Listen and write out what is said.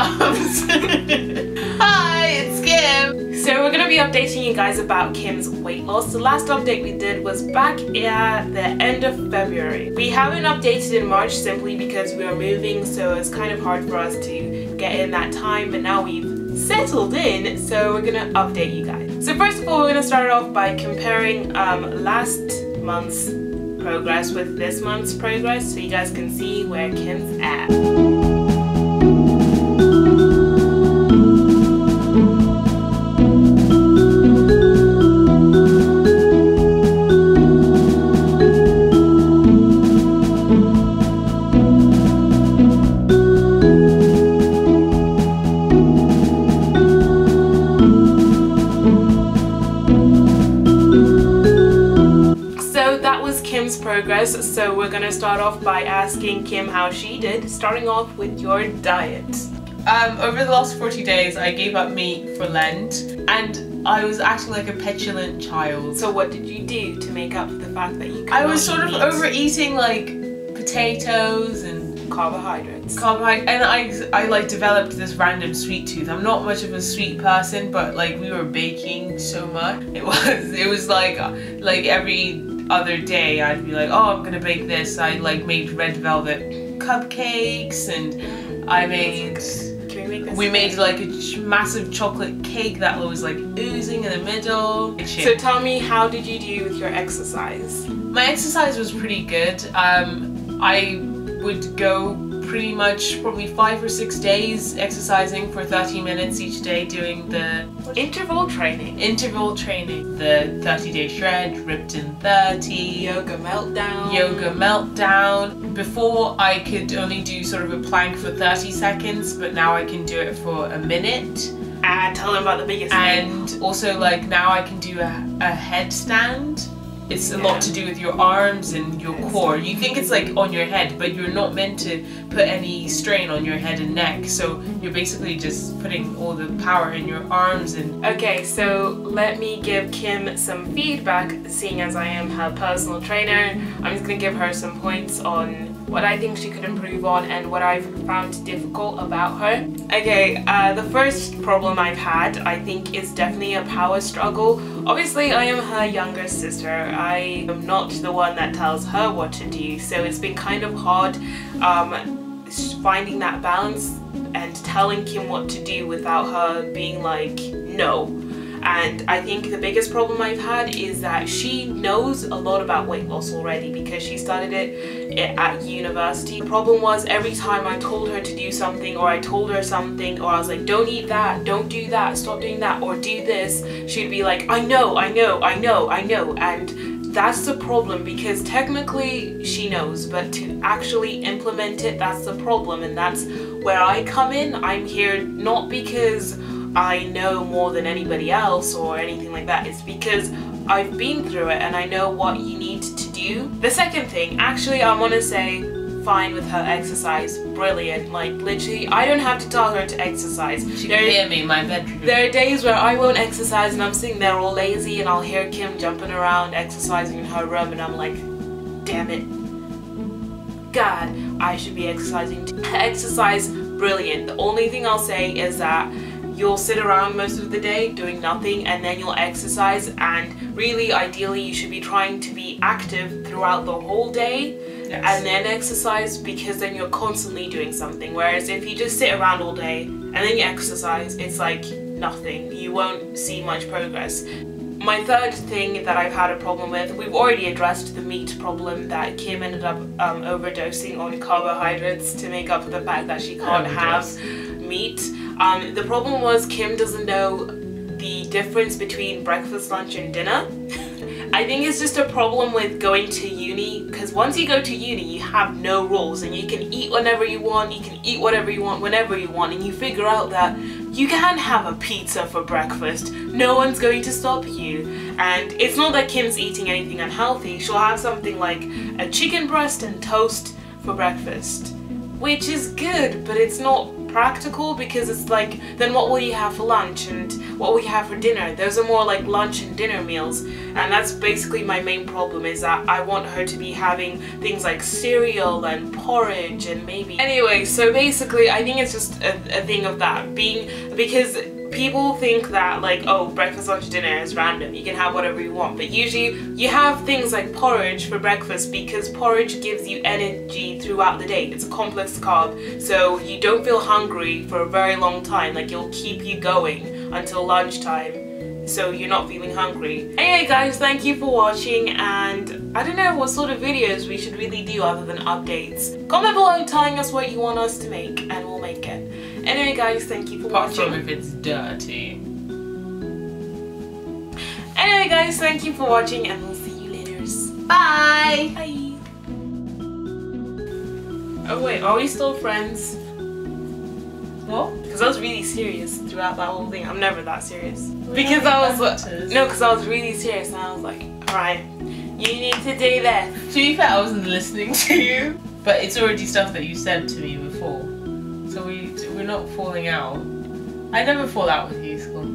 jobs. Hi, it's Kim. So we're going to be updating you guys about Kim's weight loss. The last update we did was back at the end of February. We haven't updated in March simply because we are moving, so it's kind of hard for us to get in that time, but now we've settled in, so we're going to update you guys. So first of all, we're going to start off by comparing last month's progress with this month's progress so you guys can see where Kim's at. Kim's progress, so we're gonna start off by asking Kim how she did, starting off with your diet. Over the last 40 days I gave up meat for Lent and I was acting like a petulant child. So what did you do to make up for the fact that you could I was not sort eat of meat? overeating like potatoes and carbohydrates. And I like developed this random sweet tooth. I'm not much of a sweet person, but like we were baking so much. It was like every other day I'd be like, oh, I'm gonna bake this. I like made red velvet cupcakes and I made we made like a massive chocolate cake that was like oozing in the middle. So tell me, how did you do with your exercise? My exercise was pretty good. I would go pretty much probably 5 or 6 days exercising for 30 minutes each day, doing the interval training. The 30-day shred, ripped in 30. Yoga meltdown. Before I could only do sort of a plank for 30 seconds, but now I can do it for a minute. And tell them about the biggest thing. And also like now I can do a headstand. It's a lot to do with your arms and your core. You think it's like on your head, but you're not meant to put any strain on your head and neck. So you're basically just putting all the power in your arms and... Okay, so let me give Kim some feedback, seeing as I am her personal trainer. I'm just gonna give her some points on what I think she could improve on and what I've found difficult about her. Okay, the first problem I've had, I think, is definitely a power struggle. Obviously, I am her younger sister. I am not the one that tells her what to do, so it's been kind of hard finding that balance and telling Kim what to do without her being like, no. And I think the biggest problem I've had is that she knows a lot about weight loss already because she started it at university. The problem was every time I told her to do something, or I told her something, or I was like, don't eat that, don't do that, stop doing that, or do this, she'd be like, I know. And that's the problem, because technically she knows, but to actually implement it, that's the problem. And that's where I come in. I'm here not because I know more than anybody else or anything like that. It's because I've been through it and I know what you need to do. The second thing, actually, I want to say fine with her exercise, brilliant. Like literally, I don't have to tell her to exercise. She can hear me in my bedroom. There are days where I won't exercise and I'm sitting there all lazy and I'll hear Kim jumping around exercising in her room and I'm like, damn it, God, I should be exercising too. Exercise, brilliant. The only thing I'll say is that you'll sit around most of the day doing nothing and then you'll exercise, and really ideally you should be trying to be active throughout the whole day and then exercise, because then you're constantly doing something. Whereas if you just sit around all day and then you exercise, it's like nothing. You won't see much progress. My third thing that I've had a problem with, we've already addressed the meat problem, that Kim ended up overdosing on carbohydrates to make up for the fact that she can't have meat. The problem was Kim doesn't know the difference between breakfast, lunch and dinner. I think it's just a problem with going to uni, because once you go to uni you have no rules and you can eat whenever you want, you can eat whatever you want whenever you want, and you figure out that you can have a pizza for breakfast. No one's going to stop you. And it's not that Kim's eating anything unhealthy. She'll have something like a chicken breast and toast for breakfast, which is good, but it's not practical, because it's like, then what will you have for lunch and what will you have for dinner? Those are more like lunch and dinner meals, and that's basically my main problem, is that I want her to be having things like cereal and porridge and maybe... Anyway, so basically I think it's just a thing of that, because people think that like, oh, breakfast, lunch, dinner is random, you can have whatever you want, but usually you have things like porridge for breakfast because porridge gives you energy throughout the day. It's a complex carb, so you don't feel hungry for a very long time, like it'll keep you going until lunchtime, so you're not feeling hungry. Anyway guys, thank you for watching, and I don't know what sort of videos we should really do other than updates. Comment below telling us what you want us to make and we'll make it. Anyway guys, thank you for watching. Apart from if it's dirty. Anyway guys, thank you for watching and we'll see you later. Bye! Bye! Oh wait, are we still friends? What? Because I was really serious throughout that whole thing. I'm never that serious. Because I was... No, because I was really serious and I was like, alright, you need to do this. To be fair, I wasn't listening to you. But it's already stuff that you said to me before. So we're not falling out. I never fall out with you, Scola.